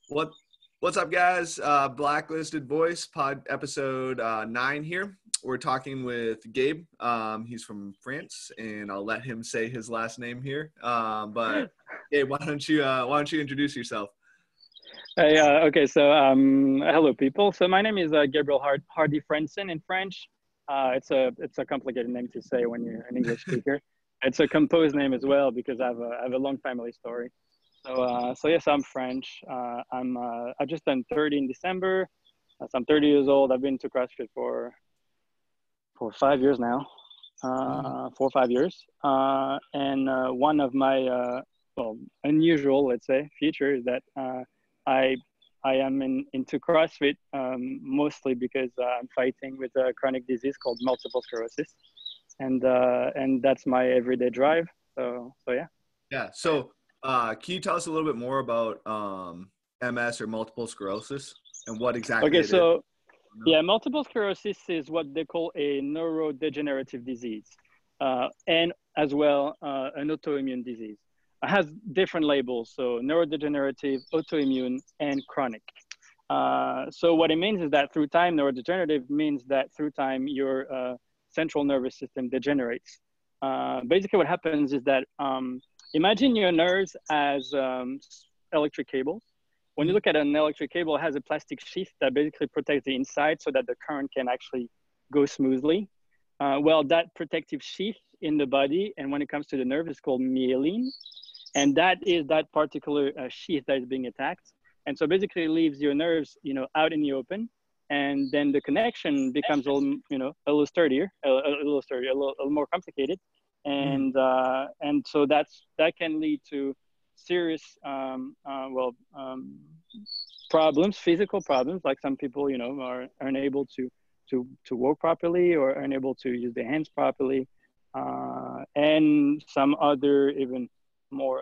What what's up, guys? Blacklisted Voice pod episode 9 here. We're talking with Gabe. He's from France, and I'll let him say his last name here. But Gabe, why don't you introduce yourself? Hey, okay, so hello, people. So my name is Gabriel Hardy-Francon in French. It's a complicated name to say when you're an English speaker. It's a composed name as well because I have a long family story. So yes, I'm French. I just turned 30 in December. So I'm 30 years old. I've been to CrossFit for 5 years now, 4 or 5 years. And one of my unusual, let's say, features is that I I am into CrossFit mostly because I'm fighting with a chronic disease called multiple sclerosis, and that's my everyday drive. So yeah. Yeah. So, can you tell us a little bit more about MS or multiple sclerosis and what exactly Okay, it is? so yeah, multiple sclerosis is what they call a neurodegenerative disease, and as well an autoimmune disease. It has different labels, so neurodegenerative, autoimmune, and chronic. So what it means is that through time, neurodegenerative means that through time your central nervous system degenerates. Basically, what happens is that imagine your nerves as electric cables. When you look at an electric cable, it has a plastic sheath that basically protects the inside so that the current can actually go smoothly. Well, that protective sheath in the body, and when it comes to the nerve, is called myelin. And that is that particular sheath that is being attacked. And so basically it leaves your nerves, out in the open. And then the connection becomes a little sturdier, a little more complicated. And so that can lead to serious problems, physical problems, like some people are unable to walk properly or unable to use their hands properly, and some other even more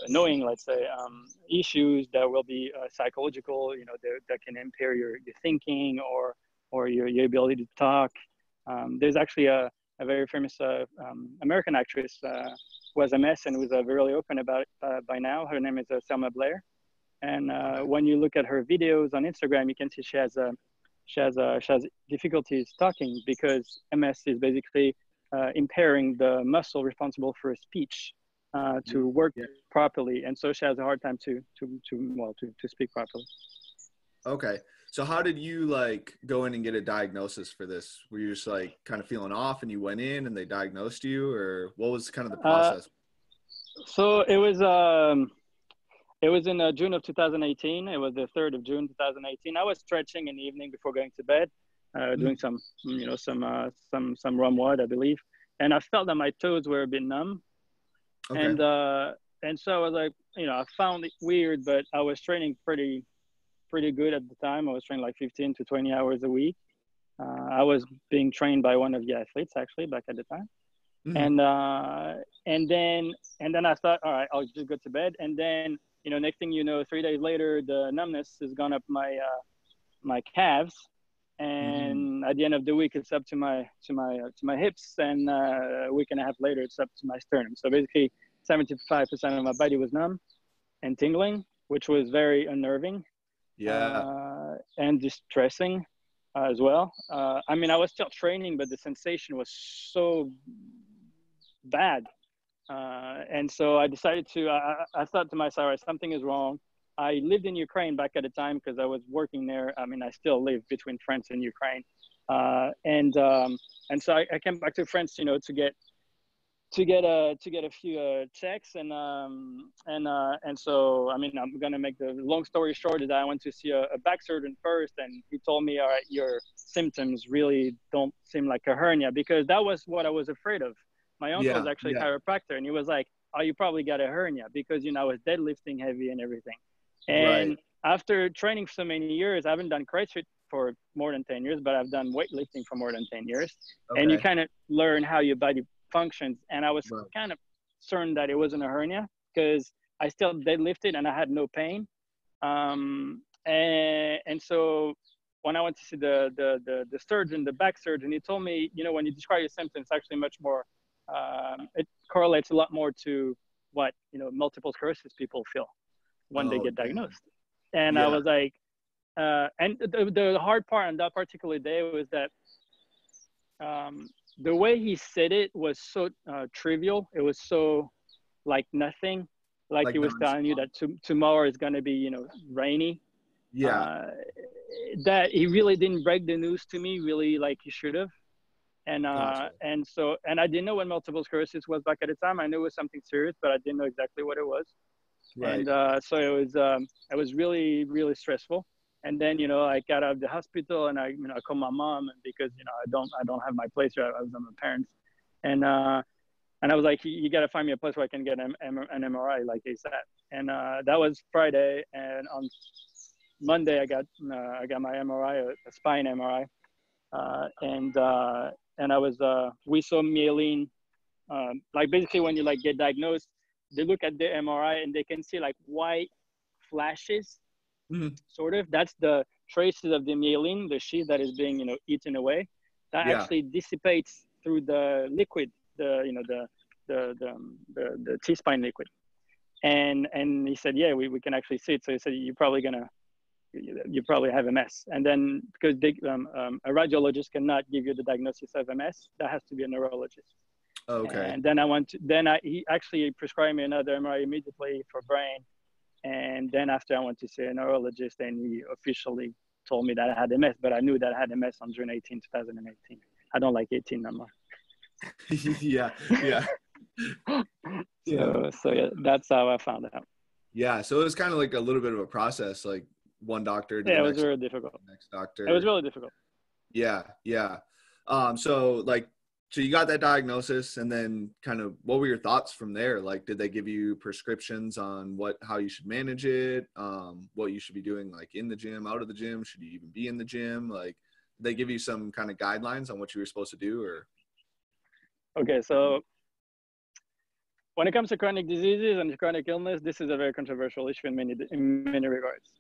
annoying, let's say, issues that will be psychological, that can impair your thinking or your ability to talk. There's actually a very famous American actress who has MS and was very open about it by now. Her name is Selma Blair. And when you look at her videos on Instagram, you can see she has difficulties talking because MS is basically impairing the muscle responsible for speech to work properly, and so she has a hard time to speak properly. Okay. So how did you go in and get a diagnosis for this? Were you just kind of feeling off and you went in and they diagnosed you, or what was kind of the process? So it was in June of 2018. It was the 3rd of June 2018. I was stretching in the evening before going to bed, doing some ROM-WOD, I believe, and I felt that my toes were a bit numb. Okay. And so I was like, I found it weird, but I was training pretty good at the time. I was training like 15 to 20 hours a week. I was being trained by one of the athletes actually back at the time. And then I thought, all right, I'll just go to bed. And then, next thing you know, 3 days later, the numbness has gone up my calves. And at the end of the week, it's up to my hips, and a week and a half later, it's up to my sternum. So basically, 75% of my body was numb and tingling, which was very unnerving, and distressing as well. I mean, I was still training, but the sensation was so bad, and so I decided to. I thought to myself, all right, something is wrong. I lived in Ukraine back at the time because I was working there. I mean, I still live between France and Ukraine, and so I came back to France, to get a few checks, and so I mean, I'm gonna make the long story short is that I went to see a back surgeon first, and he told me, all right, your symptoms really don't seem like a hernia, because that was what I was afraid of. My uncle was actually a chiropractor, and he was like, oh, you probably got a hernia, because I was deadlifting heavy and everything. And after training for so many years, I haven't done CrossFit for more than 10 years, but I've done weightlifting for more than 10 years. Okay. And you kind of learn how your body functions. And I was kind of concerned that it wasn't a hernia, because I still deadlifted and I had no pain. And so when I went to see the surgeon, the back surgeon, he told me, when you describe your symptoms, it's actually much more, it correlates a lot more to what, multiple sclerosis people feel when they get diagnosed. And I Yeah. was like, and the hard part on that particular day was that the way he said it was so trivial. It was so like nothing, like he Like was telling you that tomorrow is going to be, you know, rainy. yeah. Uh, that he really didn't break the news to me really like he should have. Gotcha. And I didn't know what multiple sclerosis was back at the time. I knew it was something serious, but I didn't know exactly what it was. Right. And so it was really, really stressful. And then, you know, I got out of the hospital and I, you know, I called my mom because, you know, I don't have my place where I was with my parents. And I was like, you got to find me a place where I can get an MRI like ASAP. And that was Friday. And on Monday, I got my MRI, a spine MRI. And I was, we saw myelin, like basically when you like get diagnosed, they look at the MRI and they can see like white flashes, sort of. That's the traces of the myelin, the sheath that is being, you know, eaten away. That Yeah. actually dissipates through the liquid, you know, the T-spine liquid. And he said, yeah, we can actually see it. So he said, you probably have MS. And then because a radiologist cannot give you the diagnosis of MS, that has to be a neurologist. Okay. And then he actually prescribed me another MRI immediately for brain. And then after I went to see a neurologist and he officially told me that I had MS, but I knew that I had MS on June 18, 2018. I don't like 18 no more. Yeah. Yeah. Yeah. So yeah, that's how I found out. Yeah. So it was kind of like a little bit of a process, like one doctor to Yeah, the it was next, very difficult. next It was doctor. really difficult. Yeah. Yeah. So like, so you got that diagnosis and then kind of what were your thoughts from there? Like, did they give you prescriptions on how you should manage it? What you should be doing, like in the gym, out of the gym? Should you even be in the gym? Like, did they give you some kind of guidelines on what you were supposed to do or? Okay. So when it comes to chronic diseases and chronic illness, this is a very controversial issue in many regards.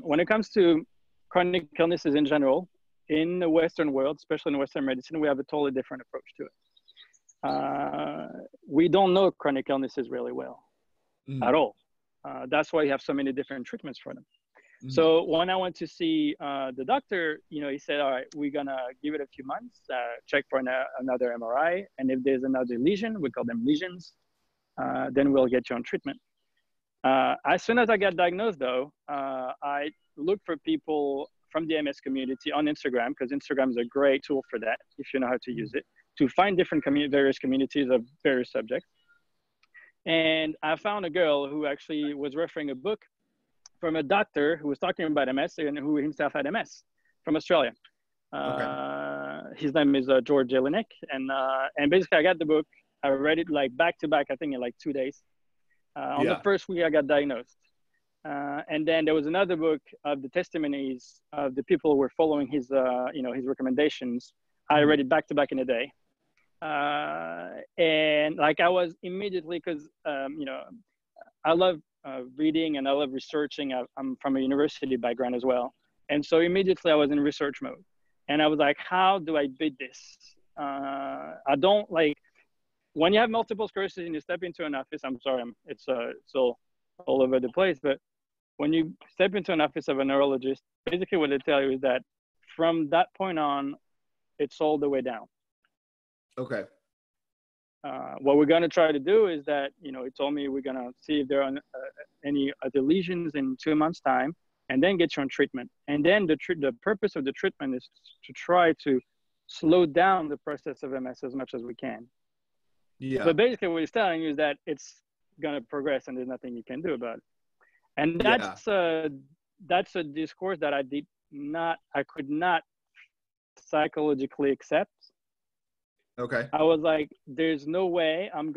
When it comes to chronic illnesses in general, in the Western world, especially in Western medicine, we have a totally different approach to it. We don't know chronic illnesses really well at all. That's why you have so many different treatments for them. So when I went to see the doctor, you know, he said, all right, we're going to give it a few months, check for another MRI. And if there's another lesion, we call them lesions, then we'll get you on treatment. As soon as I got diagnosed, though, I looked for people from the MS community on Instagram, because Instagram is a great tool for that, if you know how to use it, to find different various communities of various subjects. And I found a girl who actually was referring a book from a doctor who was talking about MS and who himself had MS from Australia. His name is George Jelinek. And basically I got the book. I read it like back to back, I think in like 2 days. On the first week I got diagnosed. And then there was another book of the testimonies of the people who were following his, you know, his recommendations. I read it back to back in a day. And like I was immediately, because, you know, I love reading and I love researching. I'm from a university background as well. And so immediately I was in research mode. And I was like, how do I beat this? I don't like, when you have multiple sclerosis and you step into an office, I'm sorry, it's all over the place, but when you step into an office of a neurologist, basically what they tell you is that from that point on, it's all the way down. Okay. What we're going to try to do is that, you know, he told me we're going to see if there are any other lesions in 2 months' time and then get you on treatment. And then the purpose of the treatment is to try to slow down the process of MS as much as we can. Yeah. But basically what he's telling you is that it's going to progress and there's nothing you can do about it. And that's a discourse that I could not psychologically accept. Okay. I was like, there's no way I'm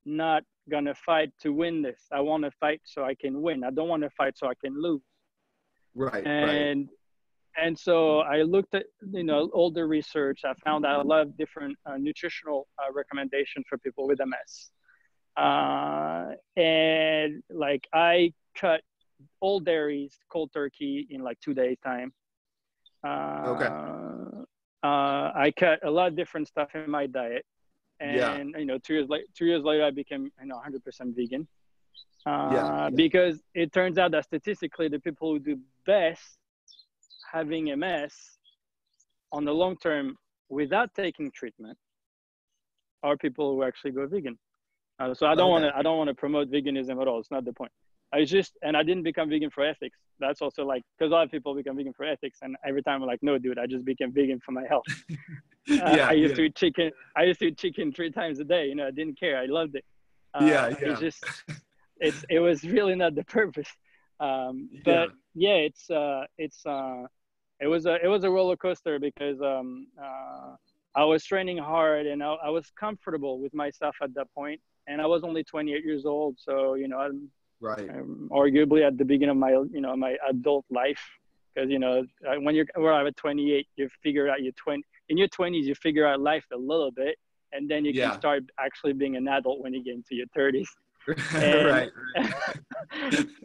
not gonna fight to win this. I want to fight so I can win. I don't want to fight so I can lose. Right. And so I looked at, you know, all the research. I found out a lot of different nutritional recommendations for people with MS. And like I cut all dairies cold turkey in like 2 days time. I cut a lot of different stuff in my diet, and you know, 2 years later, I became, you know, 100% vegan. Yeah. Because it turns out that statistically, the people who do best having MS on the long term without taking treatment are people who actually go vegan. So I don't want to promote veganism at all. It's not the point. And I didn't become vegan for ethics. That's also like, because a lot of people become vegan for ethics, and every time I'm like, no, dude, I just became vegan for my health. I used to eat chicken. I used to eat chicken 3 times a day. You know, I didn't care. I loved it. It's just, it was really not the purpose. But yeah, it was a roller coaster because I was training hard, and I was comfortable with myself at that point, and I was only 28 years old. So, you know, I'm arguably at the beginning of my, you know, my adult life, because, you know, when you're at 28, you figure out in your 20s, you figure out life a little bit, and then you can start actually being an adult when you get into your 30s.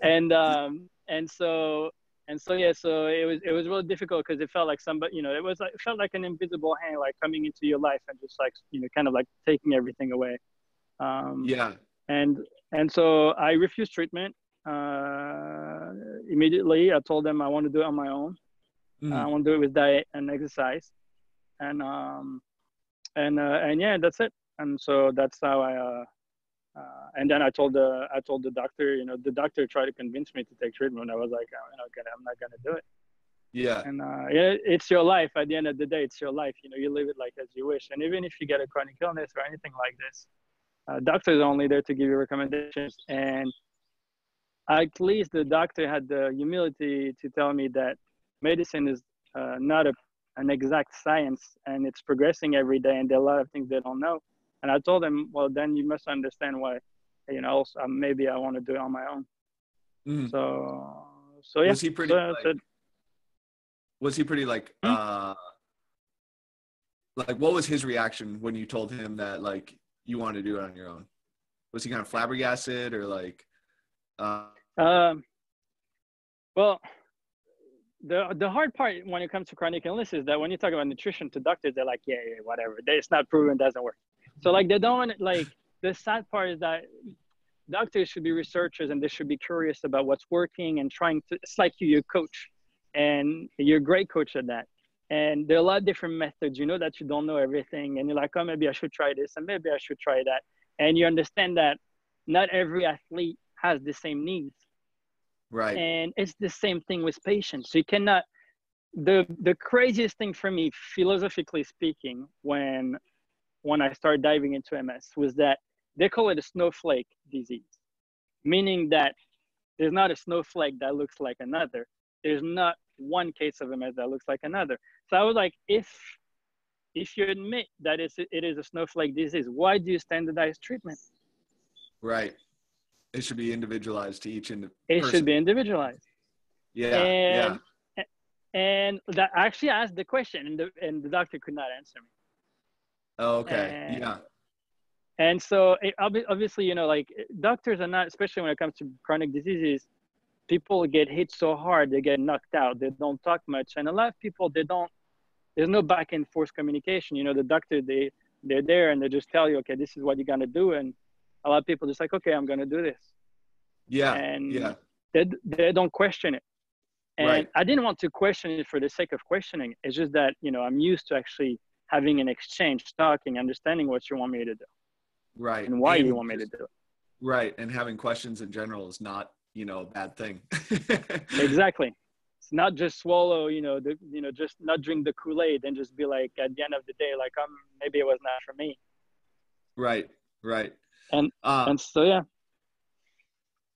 And, so it was really difficult because it felt like somebody, you know, it felt like an invisible hand, like coming into your life and just like, you know, kind of like taking everything away. And so I refused treatment immediately. I told them I want to do it on my own. I want to do it with diet and exercise, and yeah, that's it. And so that's how and then I told the doctor, you know, the doctor tried to convince me to take treatment. I was like, I'm not gonna do it. Yeah. And it's your life. At the end of the day, it's your life. You know, you live it like as you wish. And even if you get a chronic illness or anything like this, doctors are only there to give you recommendations. And at least the doctor had the humility to tell me that medicine is not an exact science, and it's progressing every day, and there are a lot of things they don't know. And I told him, well, then you must understand why, you know, also, maybe I want to do it on my own. So yeah. Was he pretty like, what was his reaction when you told him that, like, you want to do it on your own? Was he kind of flabbergasted, or like, well, the hard part when it comes to chronic illness is that when you talk about nutrition to doctors, they're like, yeah, whatever. It's not proven, doesn't work. So like, they don't want to, like, the sad part is that doctors should be researchers, and they should be curious about what's working and trying to, it's like you're a coach, and you're a great coach at that. And there are a lot of different methods, you know, that you don't know everything. And you're like, oh, maybe I should try this, and maybe I should try that. And you understand that not every athlete has the same needs. Right. And it's the same thing with patients. So you cannot, the craziest thing for me, philosophically speaking, when I started diving into MS, was that they call it a snowflake disease, meaning that there's not a snowflake that looks like another. There's not one case of MS that looks like another. So I was like, if you admit that it is a snowflake disease, why do you standardize treatment? Right. It should be individualized to each person. It should be individualized. Yeah. And that actually asked the question, and the doctor could not answer me. Oh, okay. And so obviously, you know, like, doctors are not, especially when it comes to chronic diseases, people get hit so hard, they get knocked out, they don't talk much. And a lot of people, there's no back and forth communication. You know, the doctor, they're there and they just tell you, okay, this is what you're going to do. And a lot of people just like, okay, I'm going to do this. And they don't question it. And I didn't want to question it for the sake of questioning. It's just that, you know, I'm used to actually having an exchange, talking, understanding what you want me to do. Right. And why you want me to do it. Right. And having questions in general is not, you know, a bad thing. Exactly. It's not just swallow, you know, just not drink the Kool-Aid and just be like, at the end of the day, like, maybe it was not for me. Right. And so, yeah.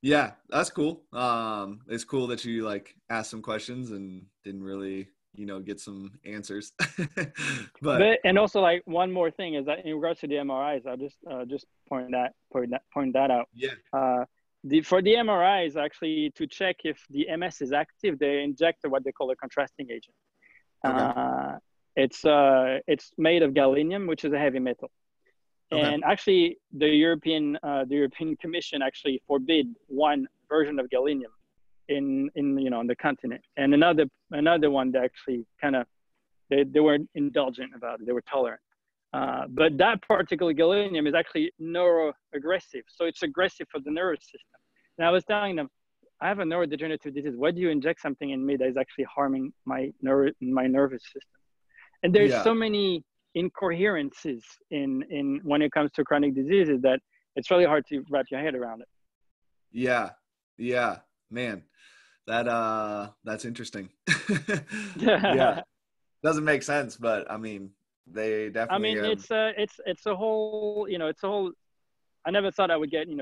Yeah, that's cool. It's cool that you, like, asked some questions and didn't really, you know, get some answers. but and also, like, one more thing is that in regards to the MRIs, I'll just point that out. Yeah. For the MRIs, actually, to check if the MS is active, they inject what they call a contrasting agent. Okay. It's made of gallium, which is a heavy metal. Okay. And actually, the European Commission actually forbid one version of gallium in you know, on the continent, and another one that actually kind of they were indulgent about it. They were tolerant. But that particular gallium is actually neuroaggressive, so it's aggressive for the nervous system. And I was telling them, I have a neurodegenerative disease. Why do you inject something in me that is actually harming my nervous system? And there's Yeah. so many incoherences in when it comes to chronic diseases that it's really hard to wrap your head around it. Yeah. Yeah. Man, that's interesting. Yeah. Doesn't make sense, but I mean, they I definitely mean, have. it's a whole, it's a whole. I never thought I would get, in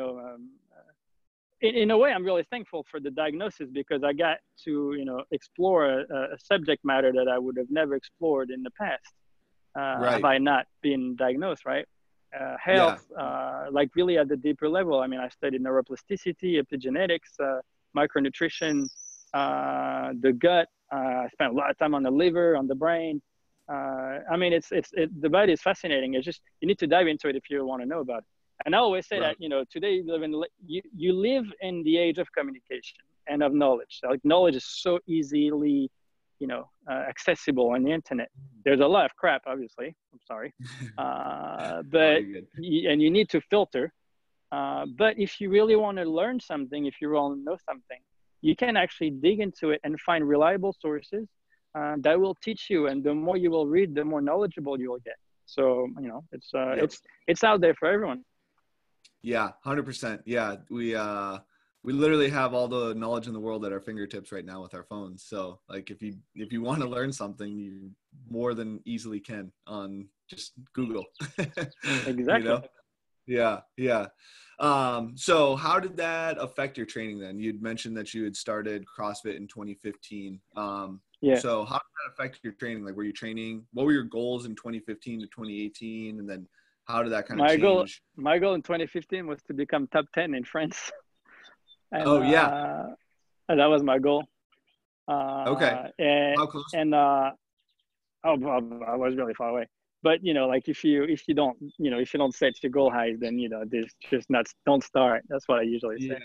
a way, I'm really thankful for the diagnosis because I got to, explore a subject matter that I would have never explored in the past. Have Right. I not been diagnosed, right? Yeah. Health, like really at the deeper level. I mean, I studied neuroplasticity, epigenetics, micronutrition, the gut. I spent a lot of time on the liver, on the brain. I mean, the body is fascinating. It's just, you need to dive into it if you want to know about it. And I always say Right. that, today you live in the age of communication and of knowledge. Like knowledge is so easily, accessible on the internet. There's a lot of crap, obviously. I'm sorry, No, but you're good. and you need to filter. But if you really want to learn something, if you want to know something, you can actually dig into it and find reliable sources that will teach you. And the more you will read, the more knowledgeable you will get. So Yep. it's out there for everyone. Yeah, 100%. Yeah, we literally have all the knowledge in the world at our fingertips right now with our phones. So, like, if you want to learn something, you more than easily can on just Google. You Exactly. know? Yeah, yeah. So how did that affect your training then? You'd mentioned that you had started CrossFit in 2015. Yes. So how did that affect your training? Like, were you training? What were your goals in 2015 to 2018, and then how did that kind of My goal, change? my goal in 2015 was to become top 10 in France, and Oh yeah. that was my goal. Okay. And How close? and oh, I was really far away. But like if you don't if you don't set your goal high, then there's just not don't start. That's what I usually say.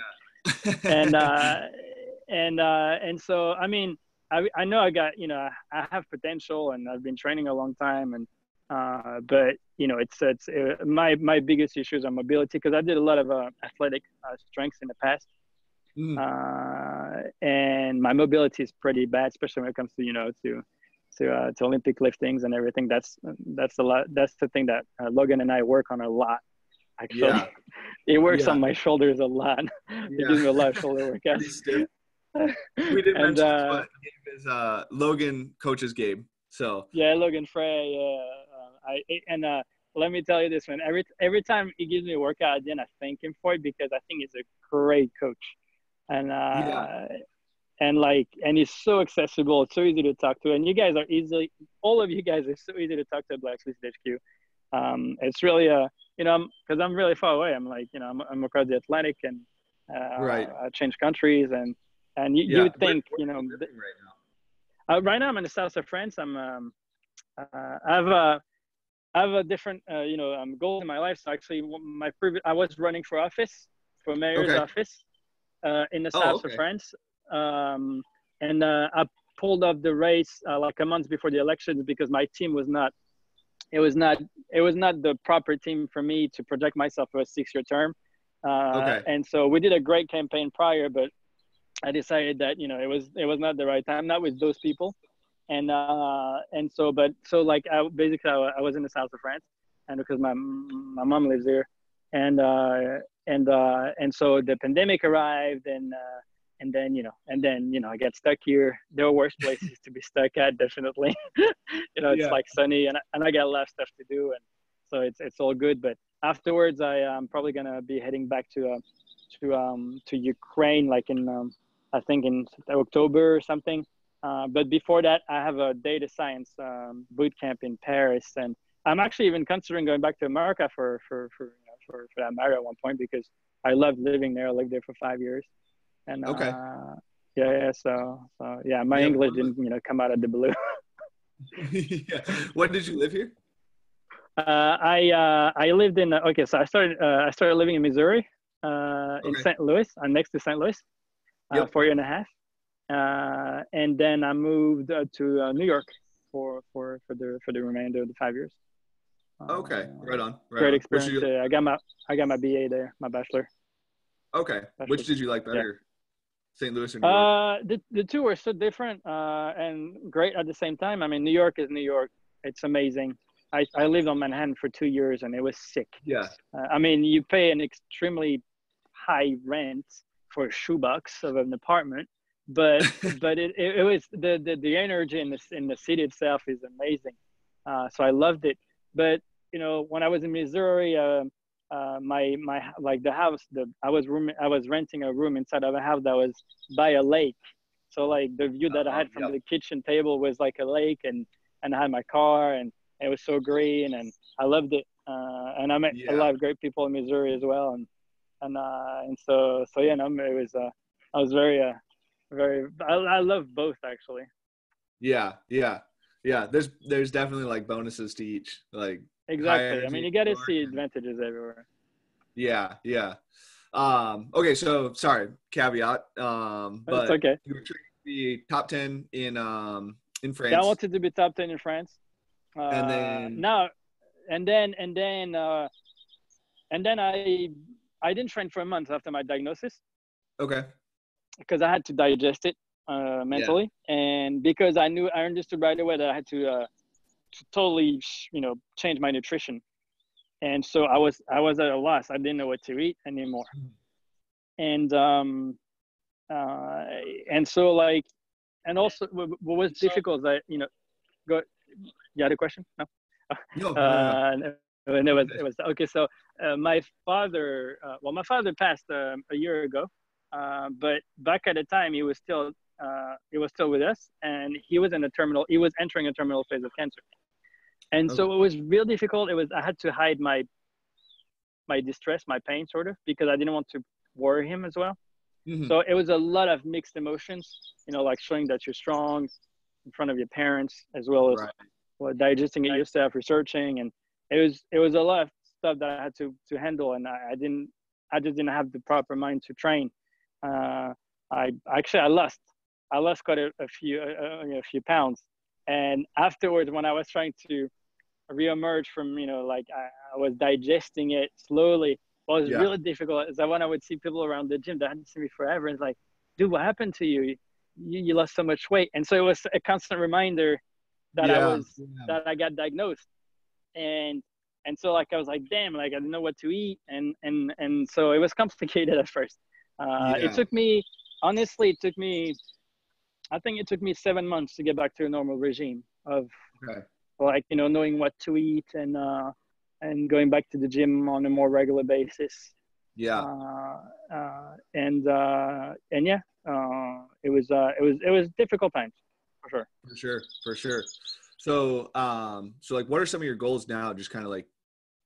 And Yeah. and so I mean I know I got I have potential and I've been training a long time and but it's my biggest issues are mobility because I did a lot of athletic strengths in the past. Mm, And my mobility is pretty bad, especially when it comes to to Olympic liftings and everything. That's a lot. That's the thing that Logan and I work on a lot. Actually, yeah. it works Yeah. on my shoulders a lot. It Yeah. gives me a lot of shoulder Pretty workouts. stiff. We didn't And mention this, but Gabe is Logan coaches Gabe. So yeah, Logan Frey. Let me tell you this, man. Every time he gives me a workout, then I thank him for it because I think he's a great coach. And yeah. and he's so accessible. It's so easy to talk to, and you guys are all of you guys are so easy to talk to at Blacklisted HQ. It's really because I'm really far away. I'm like I'm across the Atlantic, and Right. I change countries, and you Yeah. would Where think are you living right right now I'm in the south of France. I have a different goals in my life. So actually, I was running for office, for now? mayor's Okay. office, in the Oh, south of okay. France. And I pulled off the race like a month before the elections because my team was not. It was not the proper team for me to project myself for a 6-year term. Okay. And so we did a great campaign prior, but I decided that it was not the right time, not with those people. And so like I was in the south of France, and because my mom lives there, and and so the pandemic arrived, and then I got stuck here. There were worse places to be stuck at, definitely. It's Yeah. like sunny, and I got a lot of stuff to do, and so it's all good. But afterwards, I'm probably gonna be heading back to Ukraine, like in I think in October or something. But before that, I have a data science boot camp in Paris, and I'm actually even considering going back to America for that matter at one point because I loved living there. I lived there for 5 years, and Okay. yeah. So yeah, my Yeah. English didn't come out of the blue. Yeah. When did you live here? I lived in okay, so I started living in Missouri, in Okay. St. Louis. I'm next to St. Louis, Yep. for a year and a half. And then I moved to New York for the remainder of the 5 years. Okay. Right on. Right Great on. Which experience. you? I got my BA there, my bachelor. Okay. Which did you like better, St. Louis or New York? The two were so different and great at the same time. I mean, New York is New York. It's amazing. I lived on Manhattan for 2 years and it was sick. Yeah. I mean, you pay an extremely high rent for a shoebox of an apartment, but it was the energy in the city itself is amazing. So I loved it. But you know, when I was in Missouri, my like the house, I was renting a room inside of a house that was by a lake. So like the view that I had from the kitchen table was like a lake, and I had my car, and it was so green, and I loved it. And I met a lot of great people in Missouri as well, and so yeah, no, it was I was very I love both actually. Yeah. There's definitely like bonuses to each, like Exactly. I mean, you got to see advantages everywhere. Yeah. Okay, so sorry, caveat. But okay. you were trying to be top 10 in France. Yeah, I wanted to be top 10 in France. And then I didn't train for a month after my diagnosis. Okay. Because I had to digest it mentally, and because I understood right away that I had to totally, change my nutrition, and so I was at a loss. I didn't know what to eat anymore, and so like, and also what was difficult is that go. You had a question? No. No. And it was okay. So my father passed a year ago, but back at the time he was still with us, and he was entering a terminal phase of cancer. And so it was real difficult. I had to hide my distress, my pain, sort of, because I didn't want to worry him as well. Mm-hmm. So it was a lot of mixed emotions, like showing that you're strong in front of your parents, as well as digesting it yourself, researching, and it was a lot of stuff that I had to handle, and I just didn't have the proper mind to train. I lost quite a few pounds, and afterwards, when I was trying to reemerge from, I was digesting it slowly. What was really difficult is that when I would see people around the gym that hadn't seen me forever, it's like, dude, what happened to you? You lost so much weight. And so it was a constant reminder that that I got diagnosed. And so like, I was like, damn, like I didn't know what to eat. And so it was complicated at first. It took me, honestly, I think it took me 7 months to get back to a normal regime of like, knowing what to eat and going back to the gym on a more regular basis. It was difficult times for sure. So like, what are some of your goals now? Just kind of like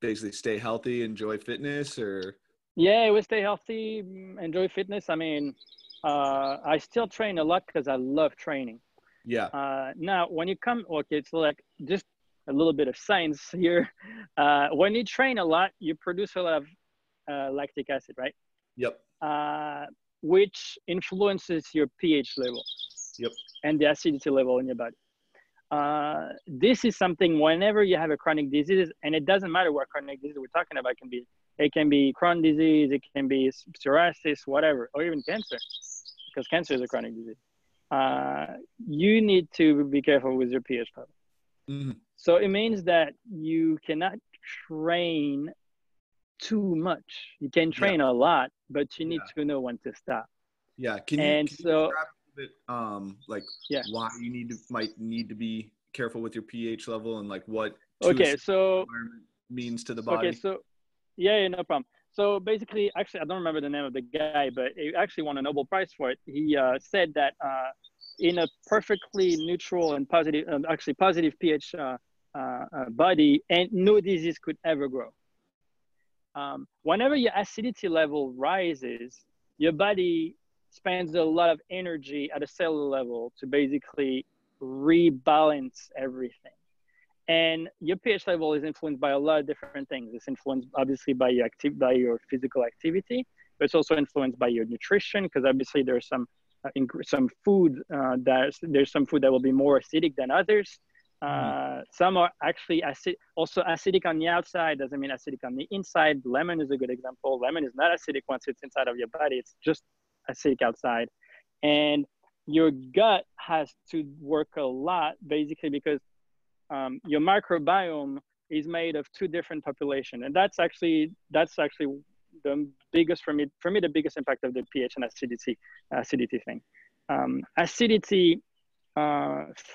basically stay healthy, enjoy fitness, or? Yeah, it was stay healthy, enjoy fitness. I mean, I still train a lot because I love training. Now, when you come, it's like just a little bit of science here. When you train a lot, you produce a lot of lactic acid, right? Which influences your pH level. And the acidity level in your body. This is something whenever you have a chronic disease, and it doesn't matter what chronic disease we're talking about. It can be Crohn's disease, it can be psoriasis, whatever, or even cancer, because cancer is a chronic disease. You need to be careful with your pH level. Mm-hmm. So it means that you cannot train too much. You can train a lot, but you need to know when to stop. Can you describe a bit, why you might need to be careful with your pH level, and like what environment means to the body? No problem. So basically, actually, I don't remember the name of the guy, but he actually won a Nobel Prize for it. He said that in a perfectly neutral and positive pH body, and no disease could ever grow. Whenever your acidity level rises, your body spends a lot of energy at a cellular level to basically rebalance everything. And your pH level is influenced by a lot of different things. It's influenced obviously by your physical activity, but it's also influenced by your nutrition, because obviously there's some food there's some food that will be more acidic than others. Some are actually also acidic on the outside, doesn't mean acidic on the inside. Lemon is a good example. Lemon is not acidic once it's inside of your body. It's just acidic outside. And your gut has to work a lot, basically, because your microbiome is made of two different populations. And that's actually the biggest, for me, the biggest impact of the pH and acidity thing. Acidity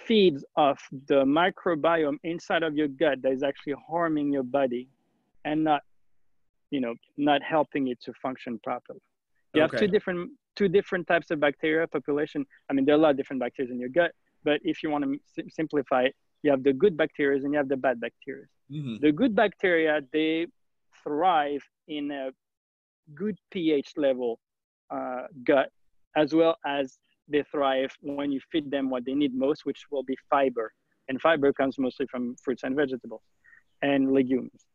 feeds off the microbiome inside of your gut that is actually harming your body and not helping it to function properly. You have two different types of bacteria population. I mean, there are a lot of different bacteria in your gut, but if you want to simplify it, you have the good bacteria and you have the bad bacteria. The good bacteria, they thrive in a good pH level gut, as well as they thrive when you feed them what they need most, which will be fiber. And fiber comes mostly from fruits and vegetables and legumes.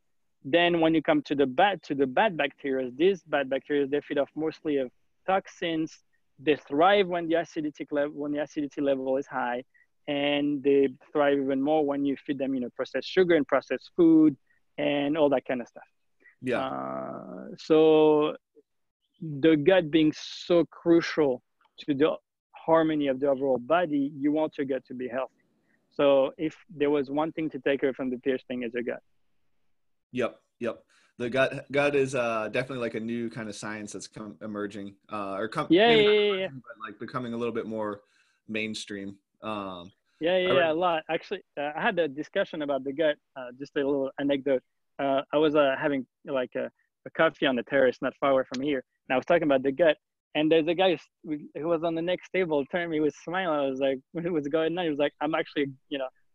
Then when you come to the bad bacteria, these bad bacteria, they feed off mostly of toxins. They thrive when the acidity level is high, and they thrive even more when you feed them, processed sugar and processed food and all that kind of stuff. So the gut being so crucial to the harmony of the overall body, you want your gut to be healthy. So if there was one thing to take away from the pH thing, is your gut. Yep. The gut is definitely like a new kind of science that's emerging, but like becoming a little bit more mainstream. A lot. Actually, I had a discussion about the gut. Just a little anecdote. I was having like a coffee on the terrace not far away from here, and I was talking about the gut. And there's a guy who was on the next table, turned to me with a smile. I was like, what was going on? He was like, I'm actually,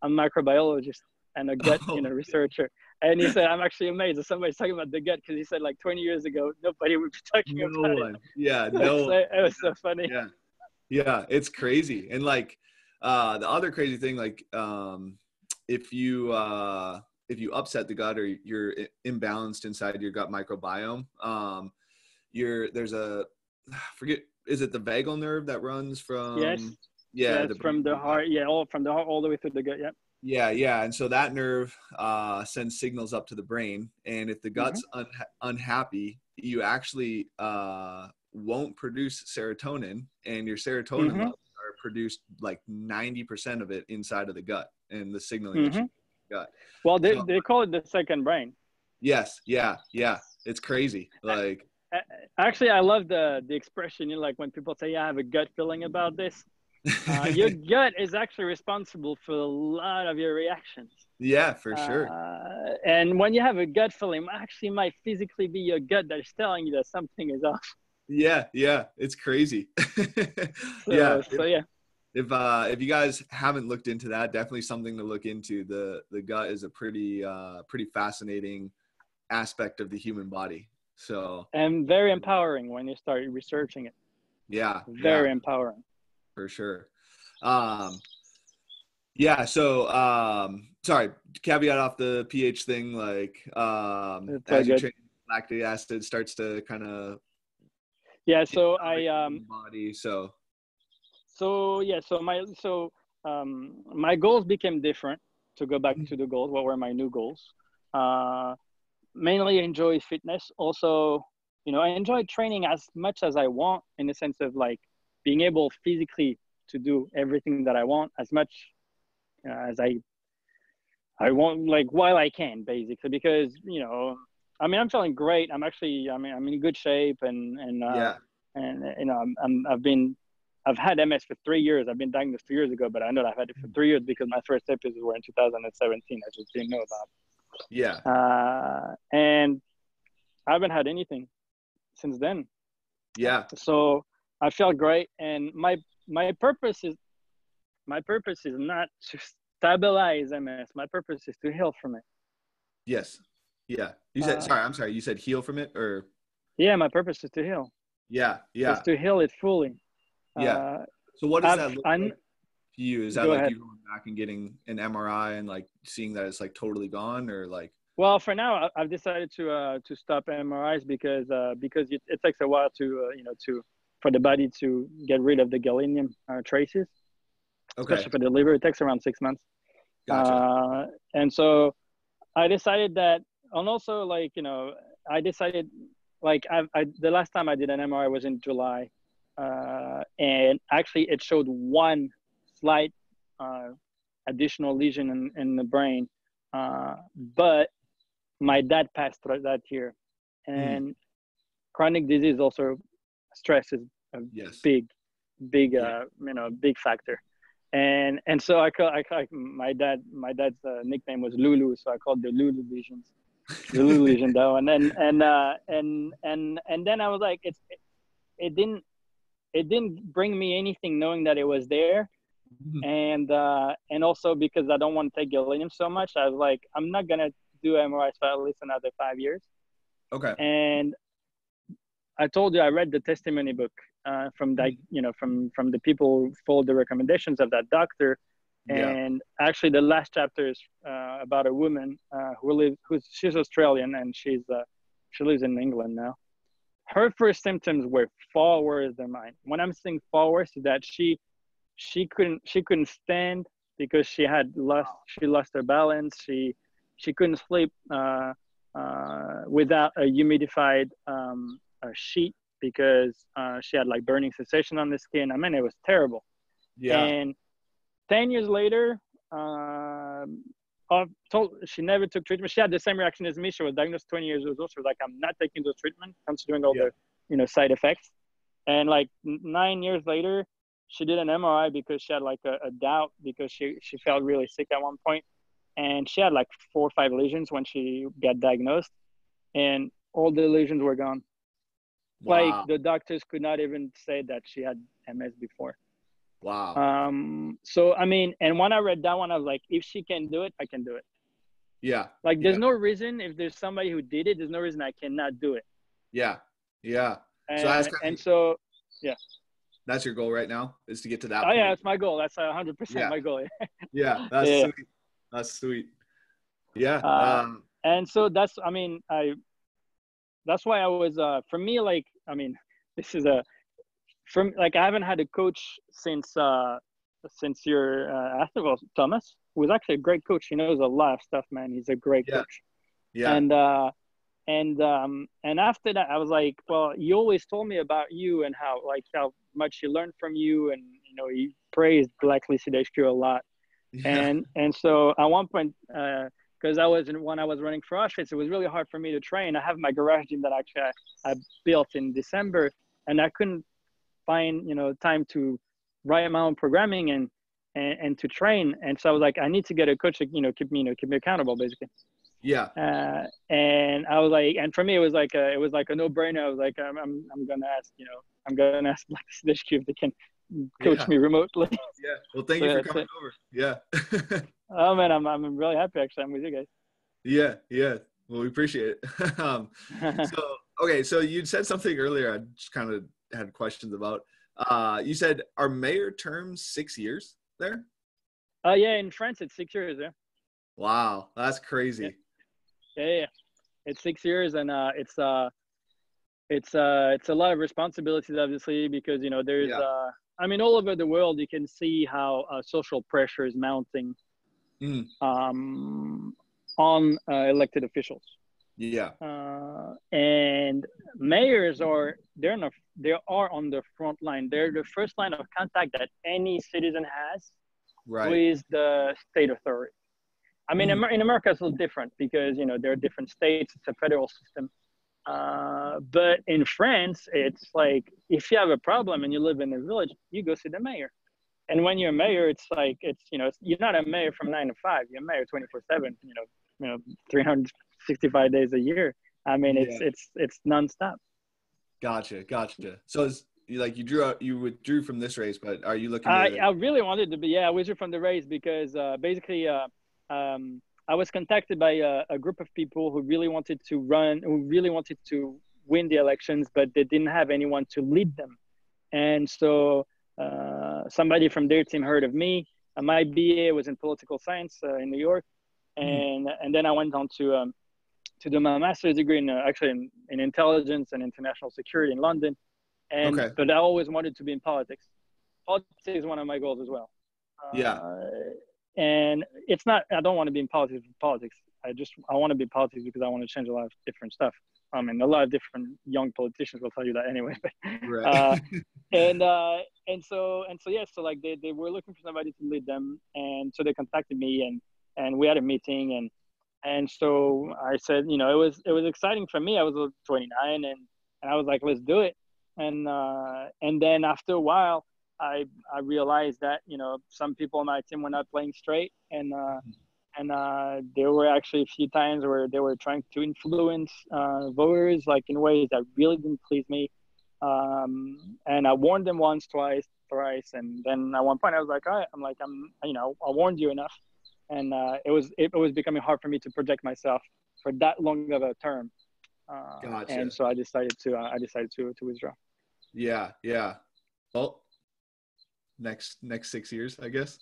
I'm a microbiologist and a gut, researcher. And he said, I'm actually amazed that somebody's talking about the gut, because he said like 20 years ago, nobody would be talking about it. Yeah, no. It was so funny. Yeah, it's crazy. And like the other crazy thing, like if you upset the gut or you're imbalanced inside your gut microbiome, is it the vagal nerve that runs from from the heart, from the heart all the way through the gut. Yeah. And so that nerve sends signals up to the brain, and if the gut's unhappy, you actually won't produce serotonin, and your serotonin levels are produced like 90% of it inside of the gut, and the signaling that you gut. Well, they call it the second brain. Yes. Yeah. It's crazy. Like, actually, I love the expression, like when people say, I have a gut feeling about this. Your gut is actually responsible for a lot of your reactions. Yeah, for sure. And when you have a gut feeling, actually might physically be your gut that is telling you that something is off. Yeah, it's crazy. If you guys haven't looked into that, definitely something to look into. The gut is a pretty fascinating aspect of the human body. So, and very empowering when you start researching it. Very empowering. For sure. Sorry, caveat off the pH thing, like as you train, lactic acid starts to kind of body. My goals became different. To go back to the goals, what were my new goals? Mainly enjoy fitness. Also, I enjoy training as much as I want, in the sense of like being able physically to do everything that I want as much as I want, like while I can, basically, because I'm feeling great. I'm in good shape, I've had MS for 3 years. I've been diagnosed 2 years ago, but I know I've had it for 3 years because my first episodes were in 2017. I just didn't know about it. And I haven't had anything since then. So I felt great, and my purpose is not to stabilize MS. My purpose is to heal from it. Yes. Yeah. You said I'm sorry. You said heal from it, or? Yeah, my purpose is to heal. Yeah. It's to heal it fully. Yeah. So what does that look like to you? Is that like you going back and getting an MRI and like seeing that it's like totally gone, or like? Well, for now, I've decided to stop MRIs because it takes a while for the body to get rid of the gadolinium traces, especially for the liver. It takes around 6 months. Gotcha. And so I decided that, and also like, I decided like the last time I did an MRI was in July, and actually it showed one slight additional lesion in the brain, but my dad passed through that year, Mm. and chronic disease also stress is a Yes. big, Yeah. big factor. And so my dad's nickname was Lulu, so I called the Lulu lesions, the Lulu lesion though. And then I was like, it didn't bring me anything knowing that it was there. Mhm. And also because I don't want to take gallium so much, I was like, I'm not gonna do MRIs for at least another 5 years. Okay. And I told you I read the testimony book from that, Mhm. from the people who followed the recommendations of that doctor. Yeah. And actually, the last chapter is about a woman she's Australian, and she lives in England now. Her first symptoms were far worse than mine. When I'm saying far worse, is that she couldn't stand because she lost her balance. She couldn't sleep without a humidified a sheet because she had like burning sensation on the skin. I mean, it was terrible. Yeah. And 10 years later, she never took treatment. She had the same reaction as me. She was diagnosed 20 years old. She was like, I'm not taking those treatment, considering all Yeah. the, side effects. And like 9 years later, she did an MRI because she had like a doubt because she felt really sick at one point. And she had like 4 or 5 lesions when she got diagnosed, and all the lesions were gone. Like Wow. the doctors could not even say that she had MS before. Wow. So I mean, and when I read that one, I was like, if she can do it, I can do it. Yeah. Like, there's Yeah. no reason, if there's somebody who did it, there's no reason I cannot do it. Yeah. Yeah. So that's And kind of, and so, yeah. that's your goal right now, is to get to that Oh yeah, point. that's my goal. That's 100% Yeah. my goal. Yeah. That's Yeah. sweet. That's sweet. Yeah. Uh, and so I mean, that's why I was, for me, like, I mean, this is from like, I haven't had a coach since your well, Thomas, who was actually a great coach. He knows a lot of stuff, man. He's a great Yeah. coach. Yeah. And after that, I was like, well, he always told me about you and how much he learned from you, and he praised Blacklisted HQ a lot. Yeah. And so at one point, because when I was running CrossFit, it was really hard for me to train. I have my garage gym that actually I built in December, and I couldn't find time to write my own programming and to train. And so I was like, I need to get a coach to keep me accountable, basically. Yeah. And I was like, and for me, it was like a no-brainer. I was like, I'm gonna ask, Black HQ if they can coach Yeah. me remotely. Yeah. Well, thank you for so, coming so, over. Yeah. oh man, I'm really happy actually. I'm with you guys. Yeah. Yeah. Well, we appreciate it. So, okay. So you said something earlier. I just kind of had questions about. You said, are mayor terms 6 years there? Yeah, in France it's 6 years. Yeah. Wow. That's Yeah. crazy. Yeah. It's 6 years, and it's a lot of responsibilities, obviously, because there's Yeah. I mean, all over the world you can see how social pressure is mounting Mm. on elected officials, Yeah. and mayors they are on the front line. They're the first line of contact that any citizen has Right. with the state authority. I mean, Mm. in America it's a little different because there are different states. It's a federal system. But in France, it's like if you have a problem and you live in a village, you go see the mayor. And when you're a mayor, it's like you're not a mayor from 9 to 5. You're a mayor 24/7. 365 days a year. I mean, Yeah. it's nonstop. Gotcha. Gotcha. So it's you withdrew from this race, but are you looking to? I really wanted to be, yeah, I withdrew from the race because basically I was contacted by a group of people who really wanted to win the elections, but they didn't have anyone to lead them. And so somebody from their team heard of me. My BA was in political science in New York, Mm. and then I went on to do my master's degree in intelligence and international security in London. Okay. But I always wanted to be in politics. Politics is one of my goals as well. Yeah. Uh, and it's not, I don't want to be in politics for politics. I want to be in politics because I want to change a lot of different stuff. I mean, a lot of different young politicians will tell you that anyway. But, Right. so like they were looking for somebody to lead them, and so they contacted me, and we had a meeting, and so I said, you know, it was exciting for me. I was 29, and I was like, let's do it. And then after a while, I realized that, you know, some people on my team were not playing straight, and there were actually a few times where they were trying to influence voters, like in ways that really didn't please me. And I warned them once, twice, thrice, and then at one point I was like, all right, you know, I warned you enough. And it was becoming hard for me to project myself for that long of a term. Gotcha. And so I decided to withdraw. Yeah. Yeah. Well, next 6 years, I guess.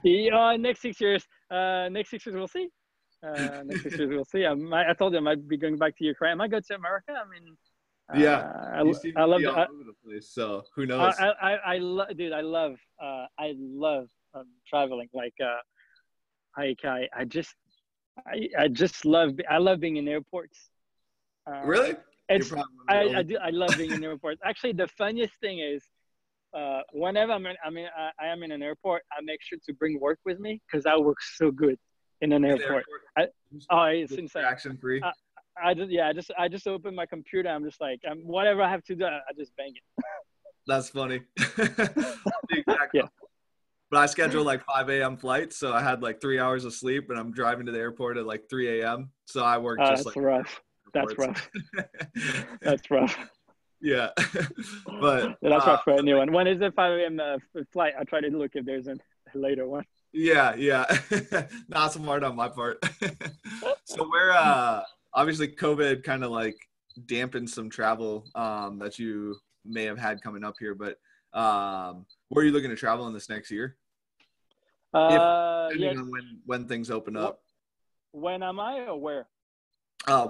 Yeah, next 6 years. Next 6 years, we'll see. Next 6 years, we'll see. I told you I might be going back to Ukraine. I might go to America. I mean, Yeah. You seem I to love be all over the place, so who knows? dude, I love traveling. Like, I just love, I love being in airports. Really? You're It's, probably one of the only I love being in airports. Actually, the funniest thing is, whenever I am in an airport, I make sure to bring work with me because I work so good in an in the airport. It's insane. Distraction free. I just open my computer. I'm just like, whatever I have to do, I just bang it. That's funny. Exactly. Yeah. But I scheduled like 5 a.m. flights, so I had like 3 hours of sleep, and I'm driving to the airport at like 3 a.m. So I work just That's like rough. That's rough. That's rough. Yeah. But Yeah, that's rough for anyone. When is the 5 a.m. Flight? I try to look if there's a later one. yeah. Not smart on my part. So we're obviously COVID kind of like dampened some travel that you may have had coming up here, but where are you looking to travel in this next year? Depending on when things open up. When am I, or where?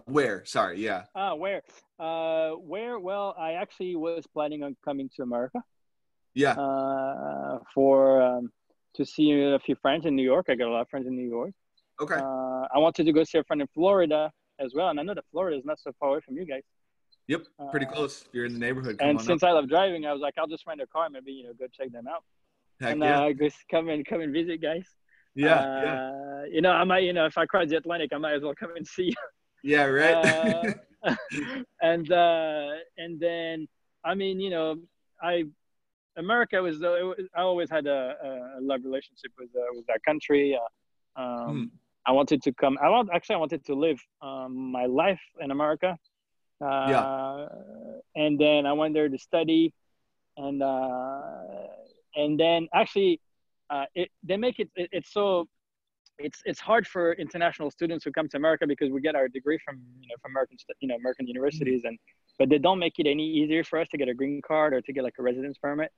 Where? Sorry, yeah. Where? Where? Well, I actually was planning on coming to America. Yeah. For to see a few friends in New York. I got a lot of friends in New York. Okay. I wanted to go see a friend in Florida as well, and I know that Florida is not so far away from you guys. Yep, pretty close. If you're in the neighborhood, come and on since up. I love driving, I was like, I'll just rent a car, maybe, you know, go check them out. Heck And yeah. go come and visit, guys. Yeah. You know, I might, you know, if I cross the Atlantic, I might as well come and see you. Yeah, right. And then, I mean, you know, America was, I always had a love relationship with that country. I wanted to come. I wanted to live my life in America. And then I went there to study, and then actually, they make it's so. It's hard for international students who come to America because we get our degree from American universities, but they don't make it any easier for us to get a green card or to get like a residence permit.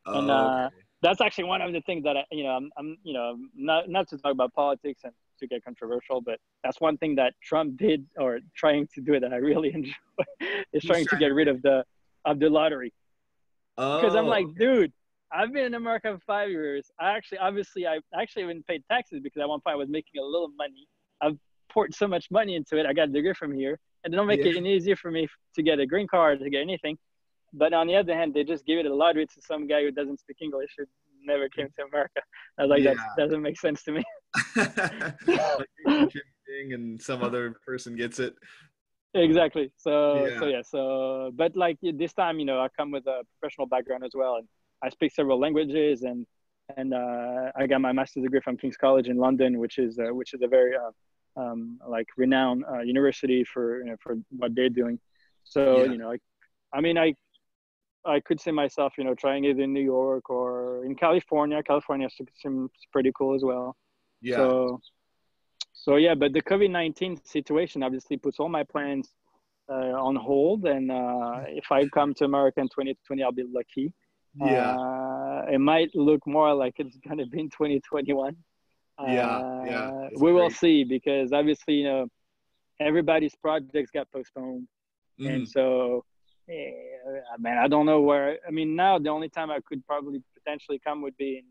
And Okay. that's actually one of the things that I'm not to talk about politics and to get controversial, but that's one thing that Trump did, or trying to do, that I really enjoy, is trying to get rid of the lottery. Because I'm like, dude, I've been in America for 5 years. I actually even paid taxes because at one point I was making a little money. I've poured so much money into it. I got a degree from here, and they don't make it any easier for me to get a green card, to get anything. But on the other hand, they just give it a lottery to some guy who doesn't speak English, who never came to America. I was like, that doesn't make sense to me. Like contributing and some other person gets it. Exactly. But like this time, you know, I come with a professional background as well, and I speak several languages, and I got my master's degree from King's College in London, which is a very like renowned university for what they're doing. So you know, I could see myself, you know, trying it in New York or in California. California seems pretty cool as well. Yeah. So yeah, but the COVID-19 situation obviously puts all my plans on hold. And if I come to America in 2020, I'll be lucky. It might look more like it's going to be in 2021. We will see, because obviously, you know, everybody's projects got postponed. And so, man, I don't know where. I mean, now the only time I could probably potentially come would be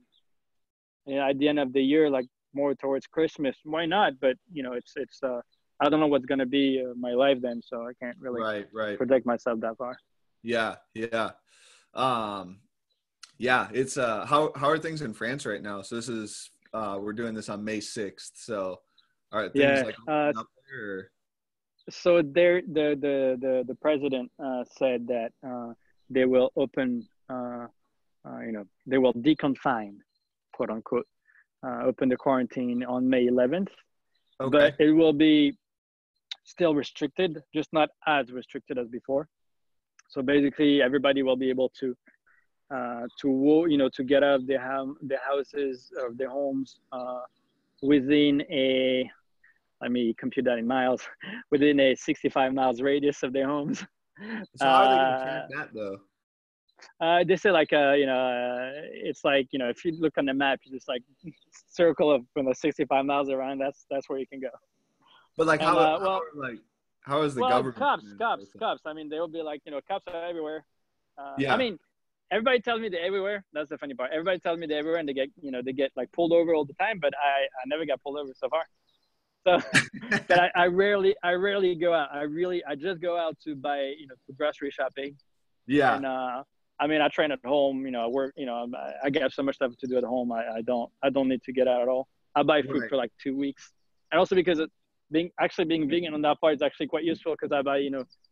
at the end of the year, like more towards Christmas. Why not? But it's I don't know what's gonna be my life then, so I can't really Right. predict myself that far. Yeah. Yeah, it's how are things in France right now? So this is we're doing this on May 6th. So are things Yeah. like opening up there? Or? So the president said that they will open, they will deconfine, quote unquote, open the quarantine on May 11th, Okay. but it will be still restricted, just not as restricted as before. So basically, everybody will be able to get out of their houses or their homes within a, let me compute that in miles, within a 65 miles radius of their homes. So how are they going to track that though? They say like it's like, if you look on the map, you just like circle of 65 miles around. That's where you can go. But like And how is the well, government? cops. I mean, they will be like, cops are everywhere. Yeah. I mean, everybody tells me they're everywhere. That's the funny part. Everybody tells me they're everywhere, and they get like pulled over all the time. But I never got pulled over so far. So, but I rarely go out. I just go out to buy, to grocery shopping. Yeah. And I mean, I train at home. I work. I got so much stuff to do at home. I don't need to get out at all. I buy food for like 2 weeks, and also because being vegan on that part is actually quite useful because I buy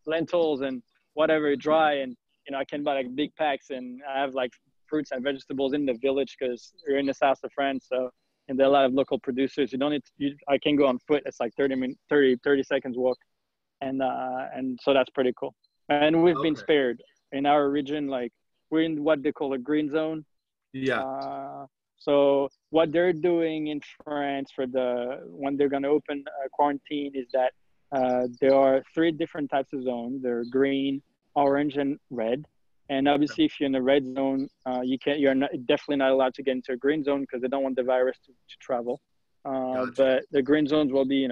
lentils and whatever dry, and I can buy like big packs, and I have like fruits and vegetables in the village because we're in the south of France, so. And there are a lot of local producers. You don't need I can go on foot. It's like 30 seconds walk. And so that's pretty cool. And we've been spared in our region. Like we're in what they call a green zone. Yeah. So what they're doing in France when they're going to open quarantine is that there are 3 different types of zones. They're green, orange, and red. And obviously, if you're in the red zone, you're definitely not allowed to get into a green zone because they don't want the virus to travel. Gotcha. But the green zones will be,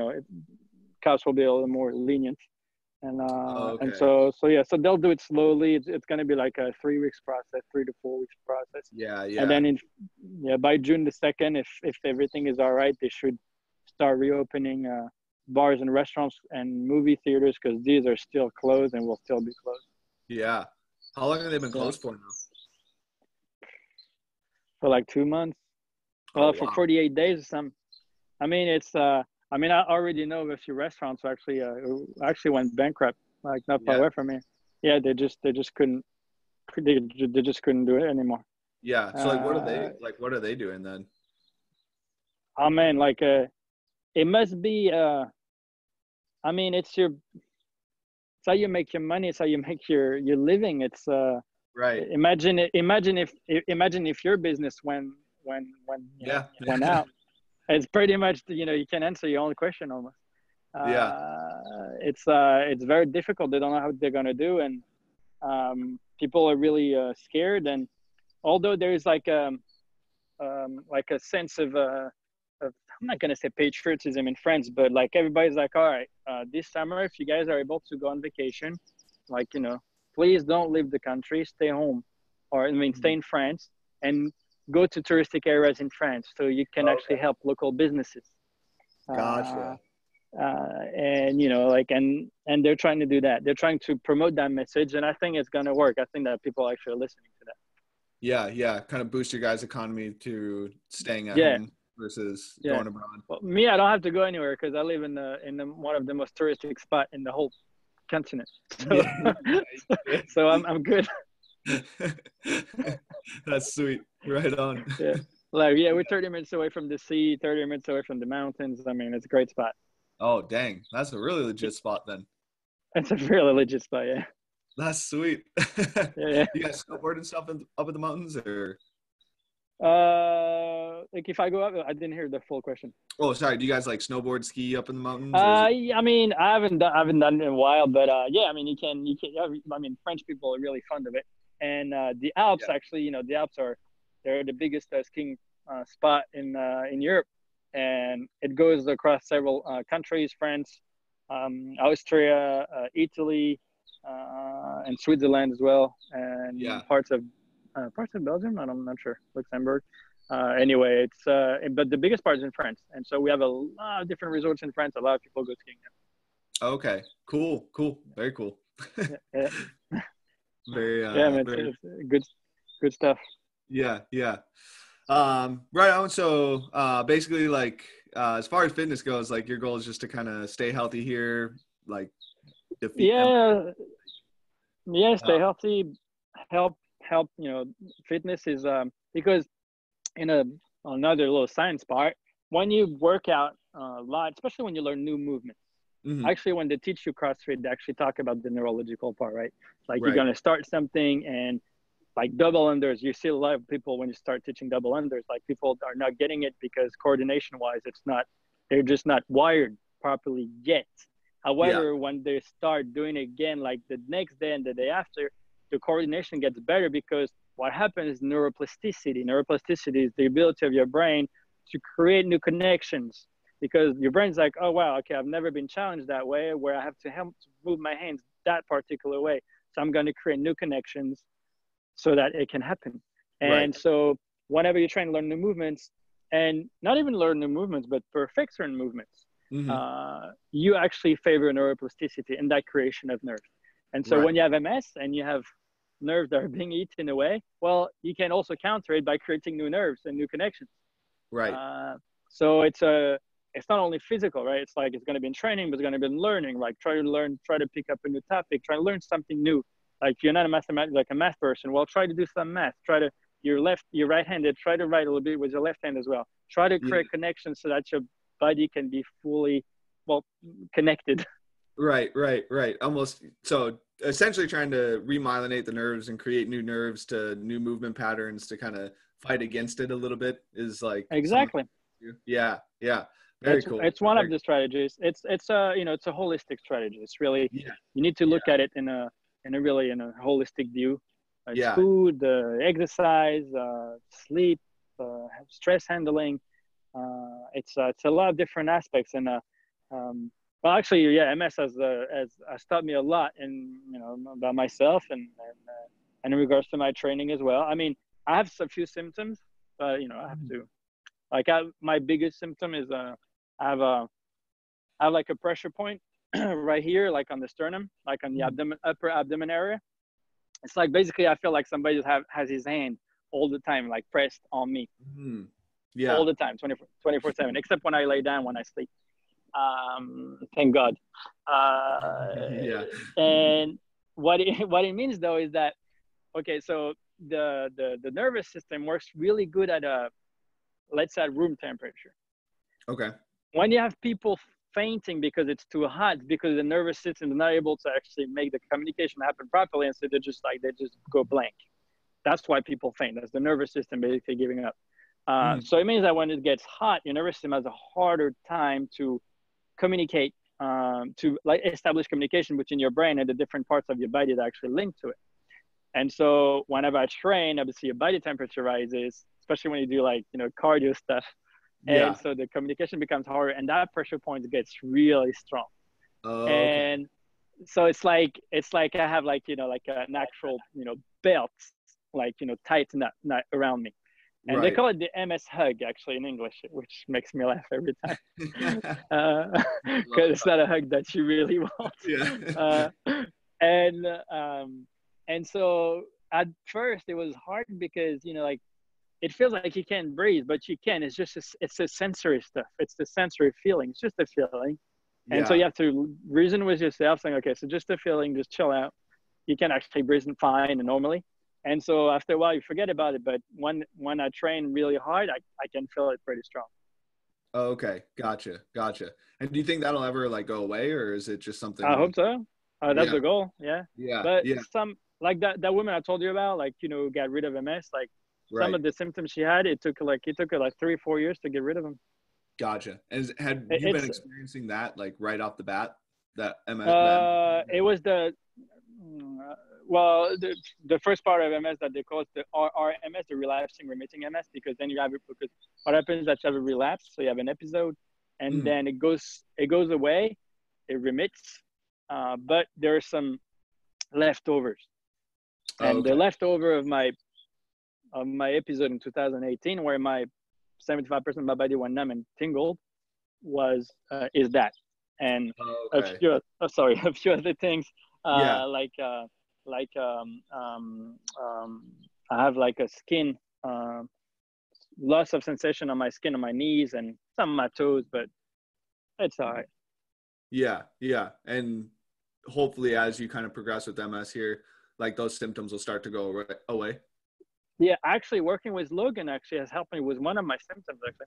cops will be a little more lenient. And and so they'll do it slowly. It's going to be like a 3 weeks process, 3 to 4 weeks process. Yeah. And then by June the 2nd, if everything is all right, they should start reopening bars and restaurants and movie theaters because these are still closed and will still be closed. Yeah. How long have they been closed for now? For like 2 months. Well, for 48 days or something. I mean, it's. I already know a few restaurants who actually went bankrupt, like not far away from me. Yeah, they just couldn't. They just couldn't do it anymore. Yeah. So what are they doing then? I mean, like it must be. I mean, it's how you make your money. It's how you make your living. It's right. Imagine if your business went out. It's pretty much you can answer your own question almost. It's very difficult. They don't know how they're gonna do, and people are really scared. And although there is like a sense of I'm not gonna say patriotism in France, but like everybody's like, all right, this summer if you guys are able to go on vacation, like please don't leave the country, stay home, or stay in France and go to touristic areas in France so you can actually help local businesses. Gotcha. And they're trying to do that. They're trying to promote that message, and I think it's gonna work. I think that people actually are listening to that. Yeah, kind of boost your guys' economy to staying at home versus going abroad. Well, me, I don't have to go anywhere because I live in one of the most touristic spot in the whole continent. So, so I'm good. That's sweet. Right on. Yeah. We're 30 minutes away from the sea, 30 minutes away from the mountains. I mean, it's a great spot. Oh, dang. That's a really legit spot then. It's a really legit spot, yeah. That's sweet. Yeah. You guys snowboard and stuff up in the mountains, or? Like if I go up, I didn't hear the full question. Oh, sorry. Do you guys like snowboard, ski up in the mountains? I mean, I haven't done it in a while, but yeah, I mean, you can. I mean, French people are really fond of it, and the Alps actually, the Alps they're the biggest skiing spot in Europe, and it goes across several countries: France, Austria, Italy, and Switzerland as well, and parts of Belgium. I'm not sure, Luxembourg. Anyway, it's but the biggest part is in France, and so we have a lot of different resorts in France. A lot of people go skiing Oh, okay. Cool. Cool. Very cool. there. Yeah, Very, yeah, man, very, it's good stuff. yeah, yeah. Right on. So, basically, like, as far as fitness goes, like, your goal is just to kind of stay healthy here, like, defeat M. Yeah, yeah, Uh, stay healthy, help. Fitness is because in another little science part, when you work out a lot, especially when you learn new movements. mhm. Actually, when they teach you CrossFit, they actually talk about the neurological part, right? Like you're Right. gonna start something and like double unders, you see a lot of people when you start teaching double unders, like people are not getting it because coordination wise, they're just not wired properly yet. Yeah. However, when they start doing it again, like the next day and the day after, the coordination gets better because what happens is neuroplasticity. Neuroplasticity is the ability of your brain to create new connections because your brain's like, oh, wow, okay, I've never been challenged that way where I have to help to move my hands that particular way. So I'm going to create new connections so that it can happen. Right. And so whenever you're trying to learn new movements, and not even learn new movements, but perfect certain movements, Hmm. you actually favor neuroplasticity and that creation of nerve. And so Right. when you have MS and you have nerves that are being eaten away, well, you can also counter it by creating new nerves and new connections. Right. Uh, so it's not only physical, right? It's like it's going to be in training, but it's going to be in learning. Like try to pick up a new topic, try to learn something new. Like you're not like a math person. Well, try to do some math. You're right-handed. Try to write a little bit with your left hand as well. Try to Yeah. create connections so that your body can be fully, well, connected. Right. Right. Right. Almost. So essentially trying to remyelinate the nerves and create new nerves to new movement patterns to kind of fight against it a little bit is like some of Exactly. the, yeah. Yeah. Very It's cool. it's one of Very, the strategies. It's a it's a holistic strategy. It's really yeah. you need to Yeah. look at it in a holistic view. It's Yeah. food, exercise, sleep, stress handling. It's a lot of different aspects um, well actually yeah MS has taught me a lot in about myself and in regards to my training as well. I mean I have a few symptoms, but I have to like my biggest symptom is I have like a pressure point right here, like on the sternum, like on the upper abdomen area. It's like basically I feel like somebody has his hand all the time, like pressed on me Mhm. all Yeah. the time, 24/7, except when I lay down, when I sleep. Thank God. Yeah. And what it means though is that, okay, so the nervous system works really good at let's say at room temperature. Okay. When you have people fainting because it's too hot, because the nervous system is not able to actually make the communication happen properly, and so they just go blank. That's why people faint. That's the nervous system basically giving up. Mhm. So it means that when it gets hot, your nervous system has a harder time to communicate, to like establish communication between your brain and the different parts of your body that actually link to it. And so whenever I train, obviously your body temperature rises, especially when you do like cardio stuff, and Yeah. so the communication becomes harder and that pressure point gets really strong. Okay. And so it's like I have like like an actual belt, like tight not around me, and they Right. call it the MS hug actually in English, which makes me laugh every time because it's not a hug that you really want. Yeah. uh, and and so at first it was hard because like it feels like you can't breathe, but you can. It's a sensory stuff. It's the sensory feeling. It's just a feeling. And so Yeah. you have to reason with yourself saying, okay, so just a feeling, just chill out. You can actually breathe fine and normally. And so after a while you forget about it. But when I train really hard, I can feel it pretty strong. Okay. Gotcha. Gotcha. And do you think that'll ever like go away, or is it just I something like, hope so. That's yeah, the goal. Yeah. yeah, But yeah, some like that woman I told you about, like, got rid of MS, like some right. of the symptoms she had, it took her like 3 or 4 years to get rid of them. Gotcha. And had you been It's experiencing that like right off the bat? That MS, that It was the first part of MS that they call it the RRMS, the relapsing remitting MS, because then you have it because what happens is that you have a relapse, so you have an episode, and mm, then it goes away, it remits, but there are some leftovers, and the okay. leftover of my my episode in 2018 where my 75% of my body went numb and tingled is that. And a Okay. few, a few other things, Yeah. like I have like a skin, loss of sensation on my skin, on my knees and some of my toes, but it's all right. Yeah. Yeah. And hopefully as you kind of progress with MS here, like those symptoms will start to go away. Yeah, actually working with Logan actually has helped me with one of my symptoms actually.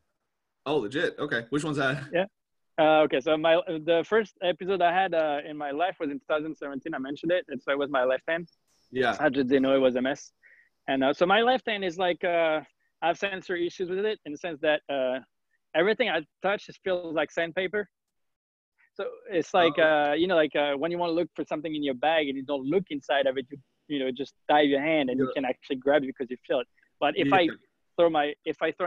Oh, legit. Okay. Which one's that? Yeah. Okay, so the first episode I had in my life was in 2017. I mentioned it. So it was my left hand. Yeah. I just didn't know it was MS. And so my left hand is like I have sensory issues with it in the sense that everything I touch just feels like sandpaper. So it's like when you want to look for something in your bag and you don't look inside of it, you just dive your hand and you can actually grab it because you feel it. But if I throw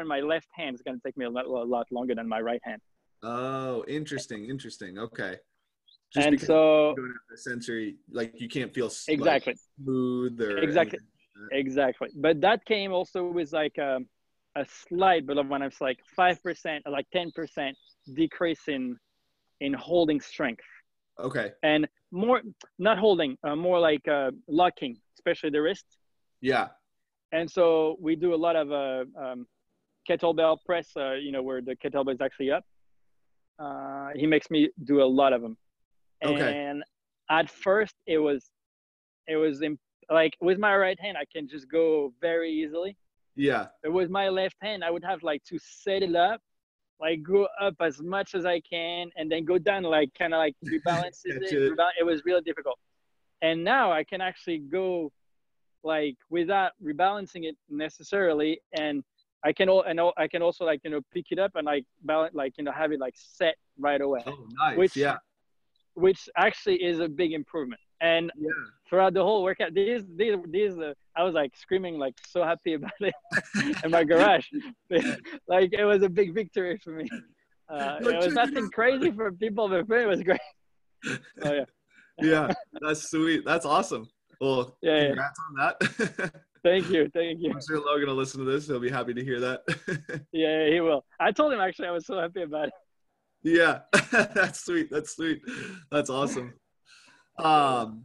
in my left hand, it's going to take me a lot longer than my right hand. Oh, interesting. Okay. Just and because so you don't have the sensory, like you can't feel exactly like, smooth or exactly anything. exactly. But that came also with like a slight, but when it's like 5% or like 10% decrease in holding strength. Okay. And more not holding, more like locking, especially the wrist. Yeah. And so we do a lot of kettlebell press, where the kettlebell is actually up. He makes me do a lot of them. Okay. And at first it was like with my right hand, I can just go very easily. Yeah. But with my left hand, I would have like to set it up, like go up as much as I can and then go down, like kind of like rebalance it. It was really difficult. And now I can actually go like without rebalancing it necessarily. And I can also like, pick it up and like balance, like, have it like set right away. Oh, nice. Which actually is a big improvement. And throughout the whole workout, I was like screaming, like so happy about it in my garage. Like it was a big victory for me. It was nothing crazy for people, but for me it was great. Oh yeah. Yeah, that's sweet. That's awesome. Well, congrats on that. Thank you. I'm sure Logan will listen to this. He'll be happy to hear that. Yeah, he will. I told him actually I was so happy about it. Yeah, that's sweet. That's awesome. Well,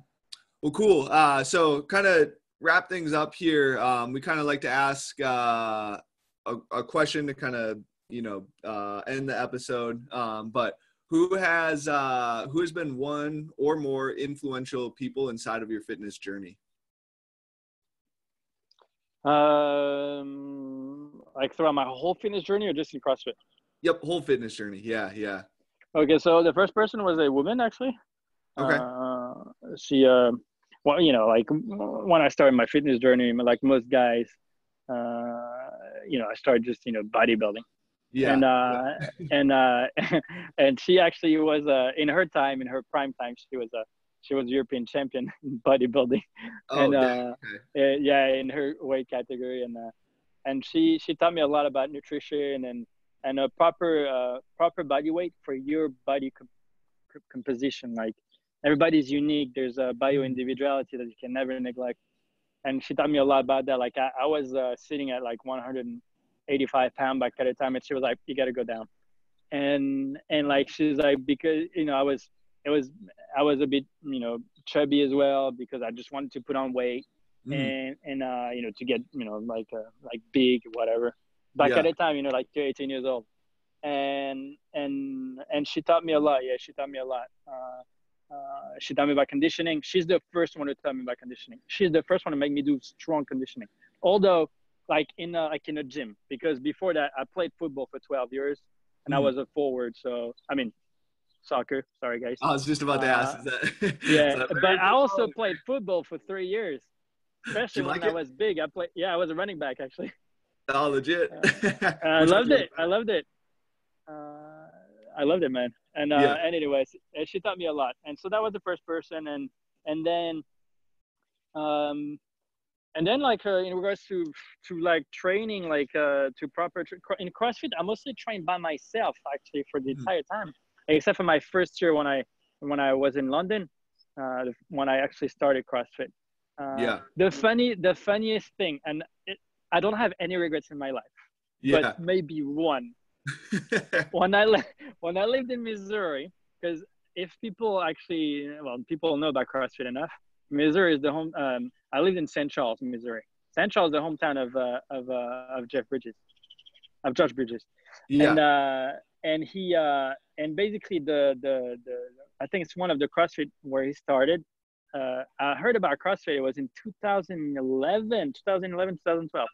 cool. So kind of wrap things up here. We kind of like to ask a question to kind of end the episode. But who has been one or more influential people inside of your fitness journey? Like throughout my whole fitness journey or just in CrossFit? Yep, whole fitness journey. Yeah. Okay, so the first person was a woman actually. Okay. She like when I started my fitness journey, like most guys, I started just bodybuilding. Yeah. And she actually was in her prime time, she was European champion in bodybuilding. Oh, okay. Yeah, in her weight category, and she taught me a lot about nutrition and a proper body weight for your body composition. Like everybody's unique. There's a bio individuality that you can never neglect. And she taught me a lot about that. Like I was sitting at like 185 pounds back at the time, and she was like, "You got to go down." And like she's like, because I was a bit chubby as well because I just wanted to put on weight and to get like big whatever back at the time, like 18 years old. And she taught me a lot. Yeah, she taught me a lot. She taught me about conditioning. She's the first one to tell me about conditioning. She's the first one to make me do strong conditioning. Although, like in a gym, because before that I played football for 12 years and I was a forward. So I mean, soccer. Sorry, guys. I was just about to ask. But I also played football for 3 years, especially when I was big. I was a running back actually. Oh, legit. I loved it. I loved it, man. And anyways, she taught me a lot. And so that was the first person. And then like in regards to like training, like to proper in CrossFit, I mostly trained by myself actually for the entire time, except for my first year when I was in London, when I actually started CrossFit. The funniest thing, and I don't have any regrets in my life, Yeah. but maybe one. When I lived in Missouri, because if people actually, well, people know about CrossFit enough. Missouri is the home. I lived in St. Charles, Missouri. St. Charles, the hometown of Jeff Bridges, of Josh Bridges, Yeah. And he and basically the I think it's one of the CrossFit where he started. I heard about CrossFit. It was in 2011, 2012,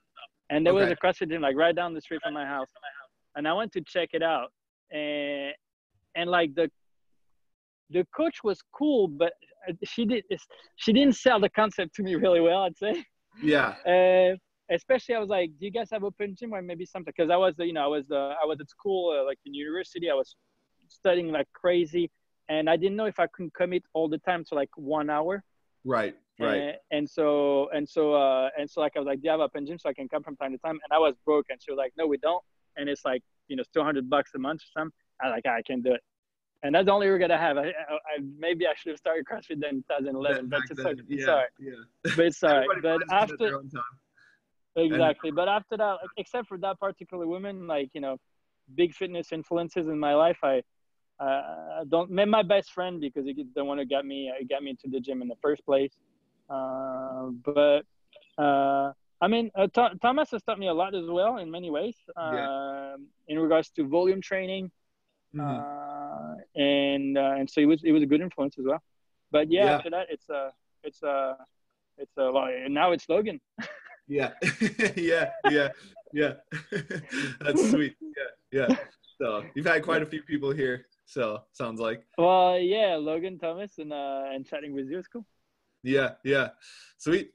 and there was a CrossFit gym like right down the street from my house, and I went to check it out, and like the coach was cool, but she didn't sell the concept to me really well, I'd say. Yeah. Especially, I was like, "Do you guys have open gym or maybe something?" Because I was at school, like in university. I was studying like crazy, and I didn't know if I could commit all the time to like 1 hour. Right. And so like I was like, "Do you have open gym so I can come from time to time?" And I was broke, and she was like, "No, we don't." And it's like it's $200 a month or something. I was like, I can't do it. And that's the only regret I have. Maybe I should have started CrossFit then in 2011, but it's all right. Yeah. But it's all right. But after, exactly. And, but after that, like, except for that particular woman, like, big fitness influences in my life, I don't, my best friend, because he don't want to get me into the gym in the first place. I mean, Thomas has taught me a lot as well in many ways, in regards to volume training. And so it was a good influence as well. But after that, it's now it's Logan. Yeah. That's sweet. Yeah. So you've had quite a few people here. So sounds like. Well, yeah, Logan, Thomas, and chatting with you is cool. Yeah. Sweet.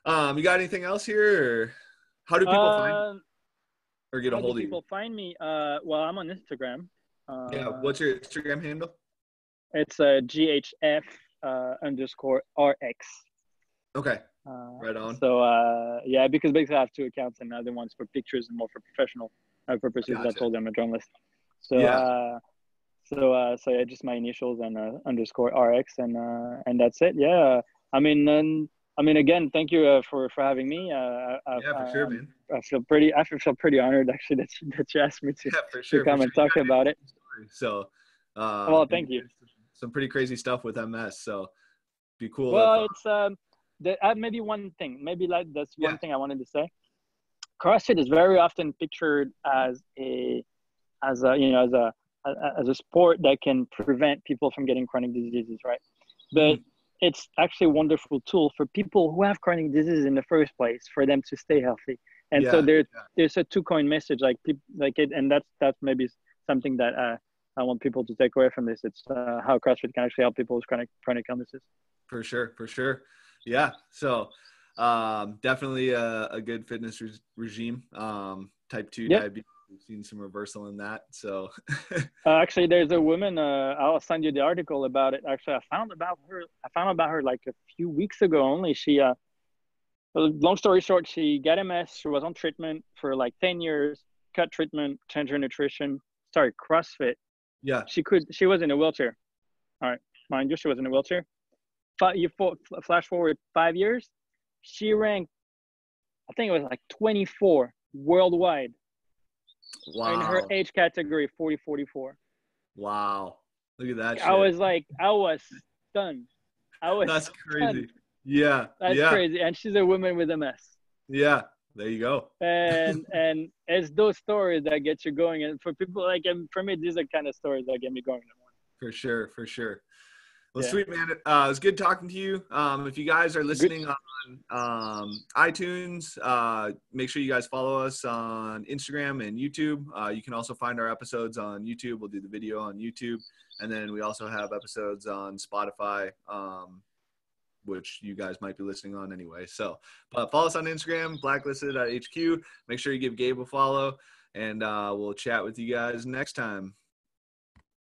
You got anything else here, or how do people find you? Or get a hold of you? People find me? Well, I'm on Instagram. What's your Instagram handle? It's GHF _RX. Okay. Right on. So because basically I have two accounts, and the other one's for pictures and more for professional purposes. Gotcha. I told them I'm a journalist. So so just my initials and _RX, and that's it. Yeah. I mean, again, thank you for having me. For sure, man. I feel pretty honored actually that you asked me to come and talk about it. So, well, thank you. Some pretty crazy stuff with MS. So, be cool. Well, it's maybe one thing. Maybe like that's one thing I wanted to say. CrossFit is very often pictured as a sport that can prevent people from getting chronic diseases, right? But it's actually a wonderful tool for people who have chronic diseases in the first place, for them to stay healthy. And so there's a two-coin message, like people like it, and that's maybe something that I want people to take away from this. It's how CrossFit can actually help people with chronic illnesses. For sure. Yeah. So definitely a good fitness regime. Type 2 diabetes. We've seen some reversal in that. So actually, there's a woman. I'll send you the article about it. Actually, I found about her like a few weeks ago only. She, long story short, she got MS. She was on treatment for like 10 years. Cut treatment, changed her nutrition, started CrossFit. Yeah. She was in a wheelchair. All right, mind you, she was in a wheelchair. Flash forward 5 years, she ranked, I think it was like 24 worldwide. Wow. In her age category, 40-44. Wow. Look at that shit. I was stunned. That's crazy. Stunned. Yeah. That's crazy. And she's a woman with MS. Yeah. There you go. And it's those stories that get you going. And for people for me, these are kind of stories that get me going in the morning. For sure. Well, sweet, man. It was good talking to you. If you guys are listening on iTunes, make sure you guys follow us on Instagram and YouTube. You can also find our episodes on YouTube. We'll do the video on YouTube. And then we also have episodes on Spotify, which you guys might be listening on anyway. So, but follow us on Instagram, Blacklisted@HQ. Make sure you give Gabe a follow, and we'll chat with you guys next time.